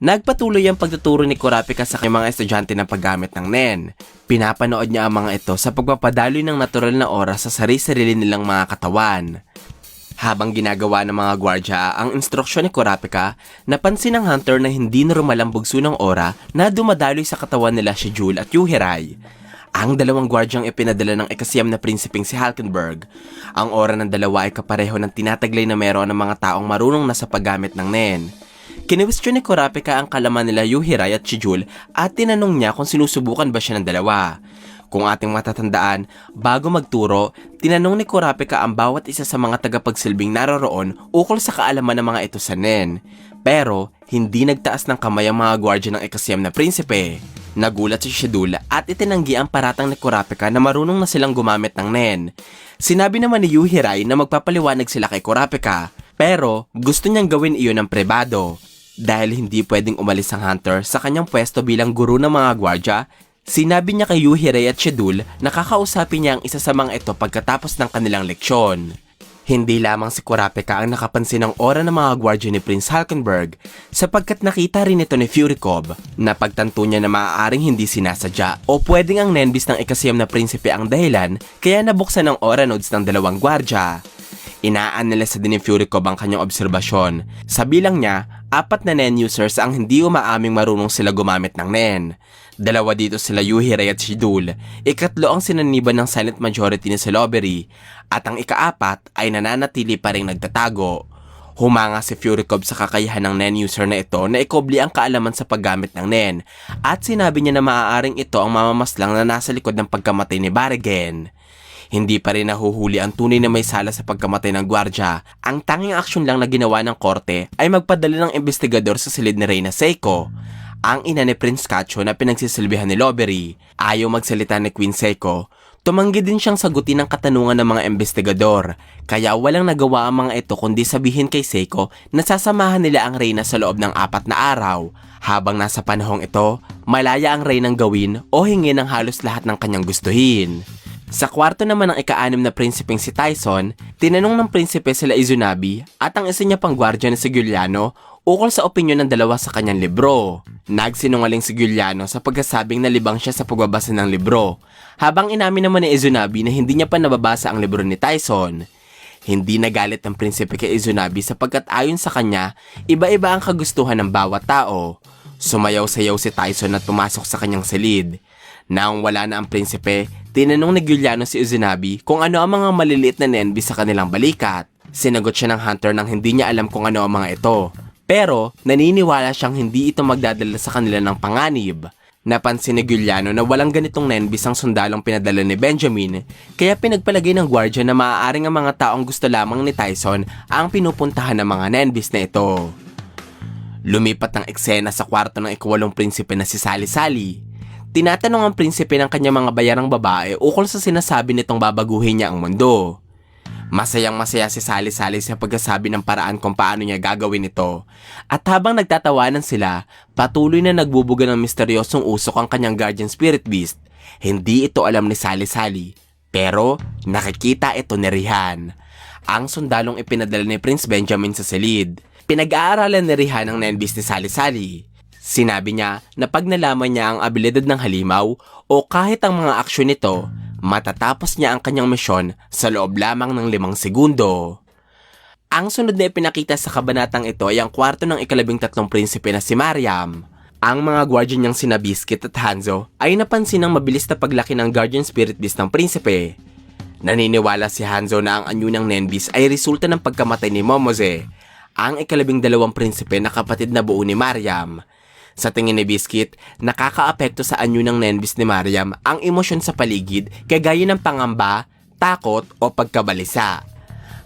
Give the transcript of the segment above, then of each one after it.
Nagpatuloy ang pagtuturo ni Kurapika sa kanyang mga estudyante ng paggamit ng NEN. Pinapanood niya ang mga ito sa pagpapadaloy ng natural na oras sa sarili-sarili nilang mga katawan. Habang ginagawa ng mga gwardya ang instruksyon ni Kurapika, napansin ng hunter na hindi normal ang bugso ng aura na dumadaloy sa katawan nila si Jewel at Yuhirai. Ang dalawang gwardyang ipinadala ng ikasiyam na prinsipeng si Halkenberg. Ang aura ng dalawa ay kapareho ng tinataglay na meron ng mga taong marunong na sa paggamit ng NEN. Kiniwestiyon ni Kurapika ang kalaman nila Yuhirai at si Jewel at tinanong niya kung sinusubukan ba siya ng dalawa. Kung ating matatandaan, bago magturo, tinanong ni Kurapika ang bawat isa sa mga tagapagsilbing naroroon ukol sa kaalaman ng mga ito sa NEN. Pero, hindi nagtaas ng kamay ang mga gwardya ng ikasiyam na prinsipe. Nagulat si Shedul at itinanggi ang paratang ni Kurapika na marunong na silang gumamit ng NEN. Sinabi naman ni Yuhirai na magpapaliwanag sila kay Kurapika, pero gusto niyang gawin iyon ng pribado. Dahil hindi pwedeng umalis ang hunter sa kanyang pwesto bilang guro ng mga gwardya, sinabi niya kay Yuhirai at Shedul na kakausapin niya ang isa sa mga ito pagkatapos ng kanilang leksyon. Hindi lamang si Kurapika ang nakapansin ng aura ng mga gwardya ni Prince Halkenberg sapagkat nakita rin ito ni Furikov na pagtanto niya na maaaring hindi sinasadya o pwedeng ang nenbis ng ikasiyam na prinsipe ang dahilan kaya nabuksan ang aura nodes ng dalawang gwardya. Ina-analyze din ni Furikov ang kanyang obserbasyon. Sa bilang niya, 4 na NEN users ang hindi umaaming marunong sila gumamit ng NEN. 2 dito sila Yuhirai at Shedul. 3 ang sinaniban ng silent majority ni Silovery. At ang ika-4 ay nananatili pa ring nagtatago. Humanga si Furikov sa kakayahan ng NEN user na ito na ikobli ang kaalaman sa paggamit ng NEN. At sinabi niya na maaaring ito ang mamamaslang na nasa likod ng pagkamatay ni Barrigan. Hindi pa rin nahuhuli ang tunay na may sala sa pagkamatay ng gwardya. Ang tanging aksyon lang na ginawa ng korte ay magpadala ng investigador sa silid ni Reyna Seiko, ang ina ni Prince Cacho na pinagsisilbihan ni Lovery. Ayaw magsalita ni Queen Seiko. Tumanggi din siyang sagutin ang katanungan ng mga investigador, kaya walang nagawa ang mga ito kundi sabihin kay Seiko na sasamahan nila ang Reyna sa loob ng 4 na araw. Habang nasa panahong ito, malaya ang Reynang gawin o hingin ng halos lahat ng kanyang gustuhin. Sa kwarto naman ng ika-6 na prinsipeng si Tyson, tinanong ng prinsipe sila Izunabi at ang isa niya pang gwardya na si Giuliano ukol sa opinyon ng dalawa sa kanyang libro. Nagsinungaling si Giuliano sa pagkasabing nalibang siya sa pagbabasa ng libro, habang inamin naman ni Izunabi na hindi niya pa nababasa ang libro ni Tyson. Hindi nagalit ng prinsipe kay Izunabi sapagkat ayon sa kanya, iba-iba ang kagustuhan ng bawat tao. Sumayaw-sayaw si Tyson at pumasok sa kanyang silid. Nang wala na ang prinsipe, tinanong ni Giuliano si Izunabi kung ano ang mga maliliit na nenbis sa kanilang balikat. Sinagot siya ng hunter nang hindi niya alam kung ano ang mga ito. Pero naniniwala siyang hindi ito magdadala sa kanila ng panganib. Napansin ni Giuliano na walang ganitong nenbis ang sundalong pinadala ni Benjamin, kaya pinagpalagay ng gwardya na maaaring ang mga taong gusto lamang ni Tyson ang pinupuntahan ng mga nenbis na ito. Lumipat ang eksena sa kwarto ng ika-8 prinsipe na si Sali-Sali. Tinatanong ang prinsipe ng kanyang mga bayarang babae ukol sa sinasabi nitong babaguhin niya ang mundo. Masayang-masaya si Sali-Sali sa pagkasabi ng paraan kung paano niya gagawin ito. At habang nagtatawanan sila, patuloy na nagbubuga ng misteryosong usok ang kanyang guardian spirit beast. Hindi ito alam ni Sali-Sali, pero nakikita ito ni Rihan, ang sundalong ipinadala ni Prince Benjamin sa silid. Pinag-aaralan ni Rihan ang nenbis ni Sali-Sali. Sinabi niya na pag nalaman niya ang abilidad ng halimaw o kahit ang mga aksyon nito, matatapos niya ang kanyang misyon sa loob lamang ng 5 segundo. Ang sunod na ipinakita sa kabanatang ito ay ang kwarto ng ika-13 prinsipe na si Mariam. Ang mga guardian niyang sina Biscuit at Hanzo ay napansin ng mabilis na paglaki ng guardian spirit beast ng prinsipe. Naniniwala si Hanzo na ang anyo ng nenbis ay resulta ng pagkamatay ni Momose, ang ika-12 prinsipe na kapatid na buo ni Mariam. Sa tingin ni Biscuit, nakakaapekto sa anyo ng nenbis ni Mariam ang emosyon sa paligid kagaya ng pangamba, takot o pagkabalisa.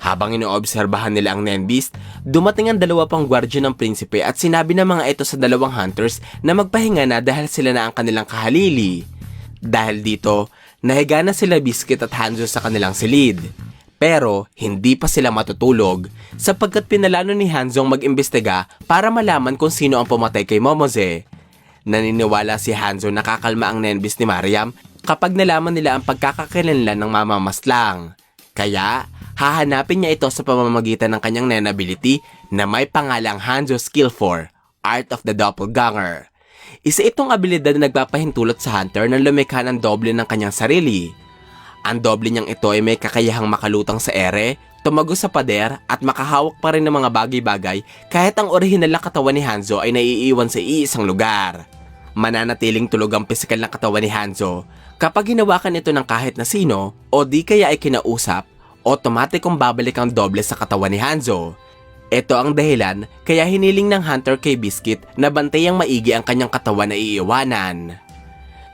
Habang inoobserbahan nila ang nenbis, dumating ang 2 pang gwardya ng prinsipe at sinabi ng mga ito sa 2 hunters na magpahinga na dahil sila na ang kanilang kahalili. Dahil dito, nahiga na sila Biscuit at Hanzo sa kanilang silid. Pero hindi pa sila matutulog sapagkat pinalano ni Hanzong mag-imbestiga para malaman kung sino ang pumatay kay Momose. Naniniwala si Hanzo na kakalma ang nenbis ni Mariam kapag nalaman nila ang pagkakakilanlan ng mamamaslang. Kaya hahanapin niya ito sa pamamagitan ng kanyang nen ability na may pangalang Hanzo Skill 4, Art of the Doppelganger. Isa itong abilidad na nagpapahintulot sa hunter na lumikha ng doble ng kanyang sarili. Ang doble niyang ito ay may kakayahang makalutang sa ere, tumagos sa pader at makahawak pa rin ng mga bagay-bagay kahit ang orihinal na katawan ni Hanzo ay naiiwan sa iisang lugar. Mananatiling tulog ang pisikal na katawan ni Hanzo kapag hinawakan ito ng kahit na sino o di kaya ay kinausap, automatikong babalik ang doble sa katawan ni Hanzo. Ito ang dahilan kaya hiniling ng hunter kay Biscuit na bantayang maigi ang kanyang katawan na iiwanan.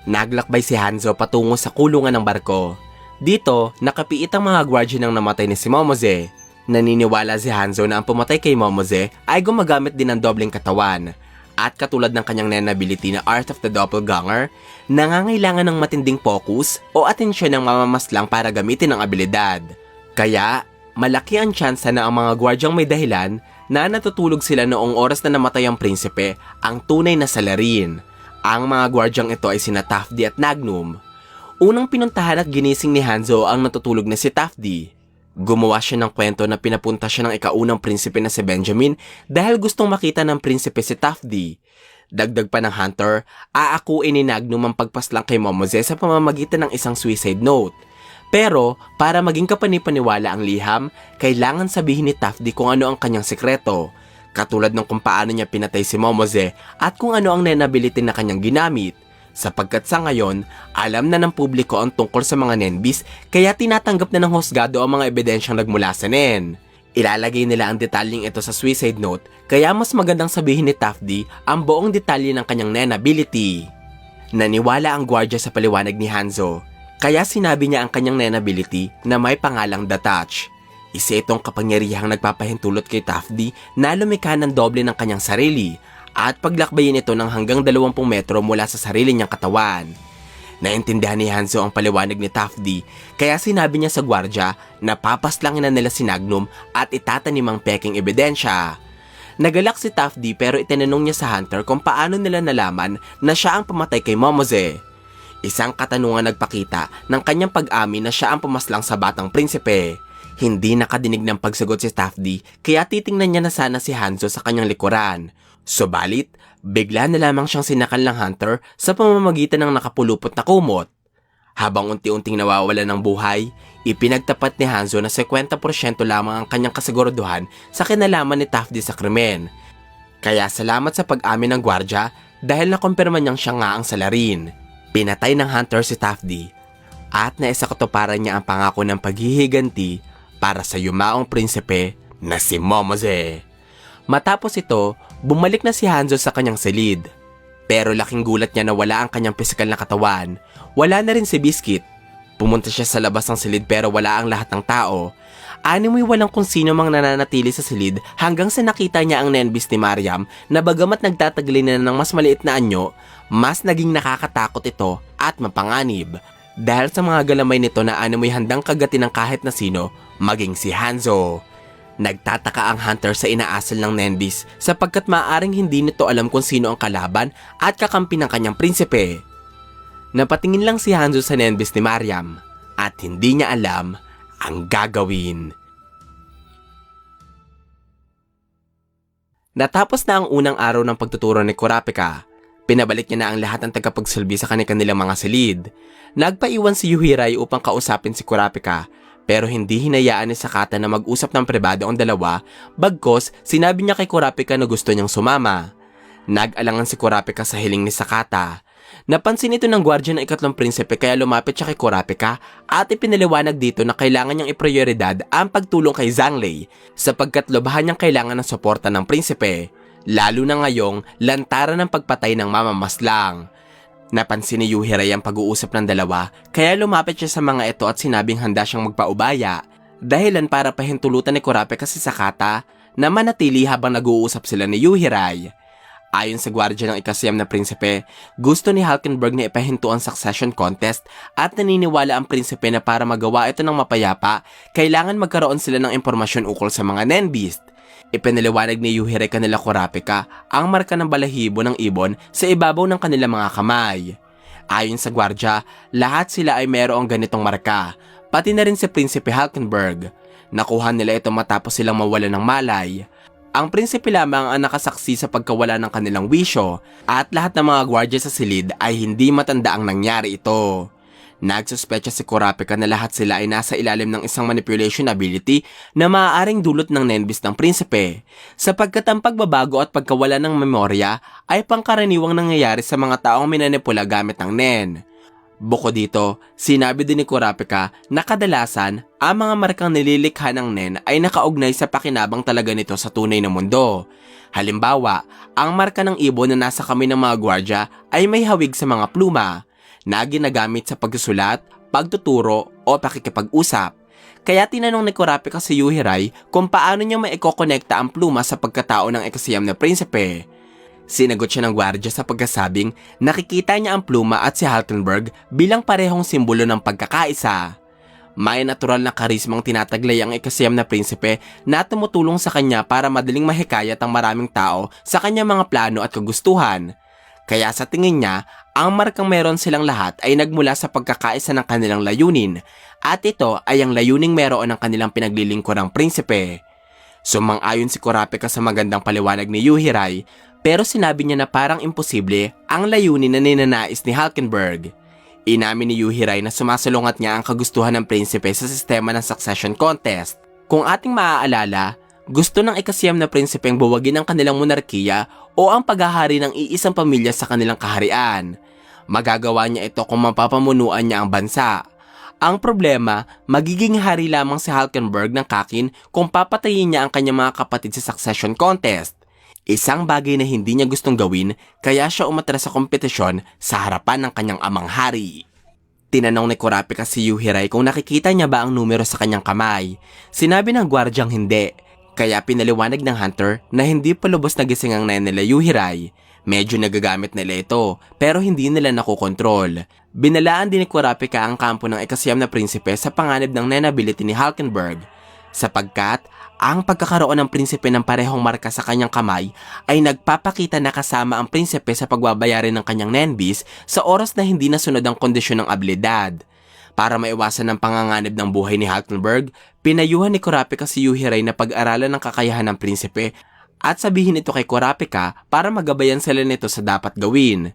Naglakbay si Hanzo patungo sa kulungan ng barko. Dito, nakapiit ang mga gwardiya ng namatay ni si Momoze. Naniniwala si Hanzo na ang pumatay kay Momoze ay gumagamit din ng dobleng katawan. At katulad ng kanyang nen ability na Art of the Doppelganger, nangangailangan ng matinding focus o atensyon ng mamamaslang para gamitin ang abilidad. Kaya, malaki ang tsansa na ang mga gwardyang may dahilan na natutulog sila noong oras na namatay ang prinsipe ang tunay na salarin. Ang mga gwardyang ito ay sina Tafdi at Nagnum. Unang pinuntahan at ginising ni Hanzo ang natutulog na si Tafdi. Gumawa siya ng kwento na pinapunta siya ng ikaunang prinsipe na si Benjamin dahil gustong makita ng prinsipe si Tafdi. Dagdag pa ng hunter, aakuin ni Nagnum ang pagpaslang kay Momoze sa pamamagitan ng isang suicide note. Pero, para maging kapanipaniwala ang liham, kailangan sabihin ni Tafdi kung ano ang kanyang sikreto, katulad ng kung paano niya pinatay si Momoze at kung ano ang nenability na kanyang ginamit. Sapagkat sa ngayon, alam na ng publiko ang tungkol sa mga Nenbis kaya tinatanggap na ng husgado ang mga ebidensyang nagmula sa Nen. Ilalagay nila ang detalyeng ito sa suicide note kaya mas magandang sabihin ni Tafdi ang buong detalye ng kanyang Nen ability. Naniwala ang gwardiya sa paliwanag ni Hanzo, kaya sinabi niya ang kanyang Nen ability na may pangalang The Touch. Isa itong kapangyarihang nagpapahintulot kay Tafdi na lumikha ng doble ng kanyang sarili at paglakbayin ito ng hanggang 20 metro mula sa sarili niyang katawan. Naintindihan ni Hanzo ang paliwanag ni Tafdi kaya sinabi niya sa gwardya na papaslangin na nila si Nagnum at itatanim ang peking ebidensya. Nagalak si Tafdi pero itinanong niya sa hunter kung paano nila nalaman na siya ang pumatay kay Momoze. Isang katanungan nagpakita ng kanyang pag-amin na siya ang pumaslang sa batang prinsipe. Hindi nakadinig ng pagsagot si Tafdi kaya titingnan niya na sana si Hanzo sa kanyang likuran. Subalit, bigla na lamang siyang sinakal ng hunter sa pamamagitan ng nakapulupot na kumot. Habang unti-unting nawawala ng buhay, ipinagtapat ni Hanzo na 50% lamang ang kanyang kasiguraduhan sa kinalaman ni Tafdi sa krimen. Kaya salamat sa pag-amin ng gwardya dahil nakumpirma niyang siya nga ang salarin. Pinatay ng hunter si Tafdi at naisakatuparan niya ang pangako ng paghihiganti para sa yumaong prinsipe na si Momoze. Matapos ito, bumalik na si Hanzo sa kanyang silid. Pero laking gulat niya na wala ang kanyang pisikal na katawan. Wala na rin si Biscuit. Pumunta siya sa labas ng silid pero wala ang lahat ng tao. Animoy walang kung sino mang nananatili sa silid hanggang sa nakita niya ang Nenbis ni Mariam na bagamat nagtataglin na ng mas maliit na anyo, mas naging nakakatakot ito at mapanganib. Dahil sa mga galamay nito na animoy handang kagatin ng kahit na sino, maging si Hanzo. Nagtataka ang hunter sa inaasal ng Nenbis sapagkat maaaring hindi nito alam kung sino ang kalaban at kakampi ng kanyang prinsipe. Napatingin lang si Hanzo sa Nenbis ni Mariam at hindi niya alam ang gagawin. Natapos na ang unang araw ng pagtuturo ni Kurapika. Pinabalik niya na ang lahat ng tagapagsilbi sa kanilang mga silid. Nagpaiwan si Yuhirai upang kausapin si Kurapika. Pero hindi hinayaan ni Sakata na mag-usap ng pribado ang dalawa, bagkos sinabi niya kay Kurapika na gusto niyang sumama. Nag-alangan si Kurapika sa hiling ni Sakata. Napansin ito ng gwardiya ng ikatlong prinsipe kaya lumapit siya kay Kurapika at ipinaliwanag dito na kailangan niyang iprioridad ang pagtulong kay Zangley sapagkat lubhan niyang kailangan ng suporta ng prinsipe, lalo na ngayong lantaran ng pagpatay ng mamamaslang. Napansin ni Yuhirai ang pag-uusap ng dalawa kaya lumapit siya sa mga ito at sinabing handa siyang magpaubaya dahilan para pahintulutan ni Kurapika si Sakata na manatili habang nag-uusap sila ni Yuhirai. Ayon sa gwardiya ng ikasiyam na prinsipe, gusto ni Halkenberg na ipahinto ang succession contest at naniniwala ang prinsipe na para magawa ito ng mapayapa, kailangan magkaroon sila ng impormasyon ukol sa mga Nenbist. Ipinaliwanag ni Yuhirai kanila Kurapika ang marka ng balahibo ng ibon sa ibabaw ng kanilang mga kamay. Ayon sa gwardiya, lahat sila ay mayroong ganitong marka, pati na rin si Prinsipe Halkenberg. Nakuha nila ito matapos silang mawala ng malay. Ang prinsipe lamang ang nakasaksi sa pagkawala ng kanilang wisyo at lahat ng mga gwardya sa silid ay hindi matanda ang nangyari ito. Nagsuspecha si Kurapika na lahat sila ay nasa ilalim ng isang manipulation ability na maaaring dulot ng nenbis ng prinsipe, sapagkat ang pagbabago at pagkawala ng memorya ay pangkaraniwang nangyayari sa mga taong minanipula gamit ng nen. Bukod dito, sinabi din ni Kurapika na kadalasan ang mga markang nililikha ng nen ay nakaugnay sa pakinabang talaga nito sa tunay na mundo. Halimbawa, ang marka ng ibon na nasa kamay ng mga gwardya ay may hawig sa mga pluma na ginagamit sa pagsusulat, pagtuturo o pakikipag-usap. Kaya tinanong ni Kurapika si Yuhirai kung paano niya maikokonekta ang pluma sa pagkatao ng ikasiyam na prinsipe. Sinagot siya ng gwardya sa pagkasabing nakikita niya ang pluma at si Halkenberg bilang parehong simbolo ng pagkakaisa. May natural na karismang tinataglay ang ikasiyam na prinsipe na tumutulong sa kanya para madaling mahikayat ang maraming tao sa kanyang mga plano at kagustuhan. Kaya sa tingin niya, ang markang meron silang lahat ay nagmula sa pagkakaisa ng kanilang layunin at ito ay ang layuning meron ng kanilang pinaglilingkurang prinsipe. Sumang-ayon si Kurapika sa magandang paliwanag ni Yuhirai, pero sinabi niya na parang imposible ang layunin na ninanais ni Halkenberg. Inamin ni Yuhirai na sumasalungat niya ang kagustuhan ng prinsipe sa sistema ng succession contest. Kung ating maaalala, gusto ng ikasiyam na prinsipeng buwagin ang kanilang monarkiya o ang paghahari ng iisang pamilya sa kanilang kaharian. Magagawa niya ito kung mapapamunuan niya ang bansa. Ang problema, magiging hari lamang si Halkenberg ng Kakin kung papatayin niya ang kanyang mga kapatid sa succession contest. Isang bagay na hindi niya gustong gawin, kaya siya umatras sa kompetisyon sa harapan ng kanyang amang hari. Tinanong ni Kurapika si Yuhirai kung nakikita niya ba ang numero sa kanyang kamay. Sinabi ng gwardyang hindi. Kaya pinaliwanag ng hunter na hindi pa lubos na gising ang nen nila Yuhirai. Medyo nagagamit nila ito pero hindi nila nakokontrol. Binalaan din ni Kurapika ang kampo ng ikasiyam na prinsipe sa panganib ng nen ability ni Halkenberg, sapagkat ang pagkakaroon ng prinsipe ng parehong marka sa kanyang kamay ay nagpapakita na kasama ang prinsipe sa pagbabayarin ng kanyang nenbis sa oras na hindi nasunod ang kondisyon ng abilidad. Para maiwasan ang panganganib ng buhay ni Halkenberg, pinayuhan ni Kurapika si Yuhirai na pag-aralan ng kakayahan ng prinsipe at sabihin ito kay Kurapika para magabayan sila nito sa dapat gawin.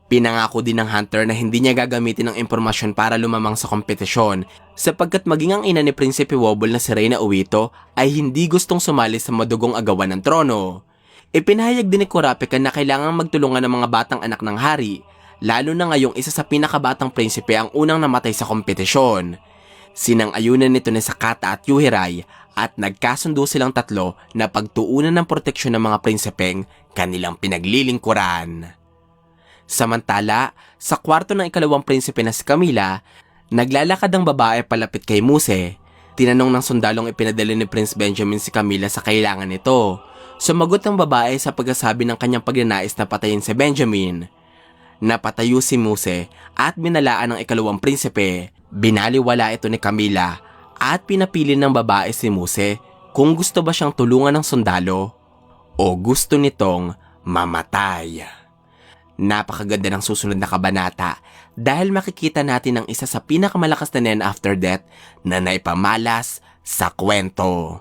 Pinangako din ng hunter na hindi niya gagamitin ang impormasyon para lumamang sa kompetisyon, sapagkat maging ang ina ni Prinsipe Wobble na si Reyna Uwito ay hindi gustong sumali sa madugong agawan ng trono. Ipinahayag din ni Kurapika na kailangang magtulungan ng mga batang anak ng hari, lalo na ngayong isa sa pinakabatang prinsipe ang unang namatay sa kompetisyon. Sinang-ayunan nito ni Sakata at Yuhirai at nagkasundo silang tatlo na pagtuunan ng proteksyon ng mga prinsipeng kanilang pinaglilingkuran. Samantala, sa kwarto ng ikalawang prinsipe na si Camila, naglalakad ang babae palapit kay Muse. Tinanong ng sundalong ipinadala ni Prince Benjamin si Camila sa kailangan nito. Sumagot ang babae sa pagkasabi ng kanyang pagnanais na patayin si Benjamin. Napatayo si Muse at binalaan ng ikalawang prinsipe. Binaliwala ito ni Camila at pinapili ng babae si Muse kung gusto ba siyang tulungan ng sundalo o gusto nitong mamatay. Napakaganda ng susunod na kabanata dahil makikita natin ang isa sa pinakamalakas na nen after death na naipamalas sa kwento.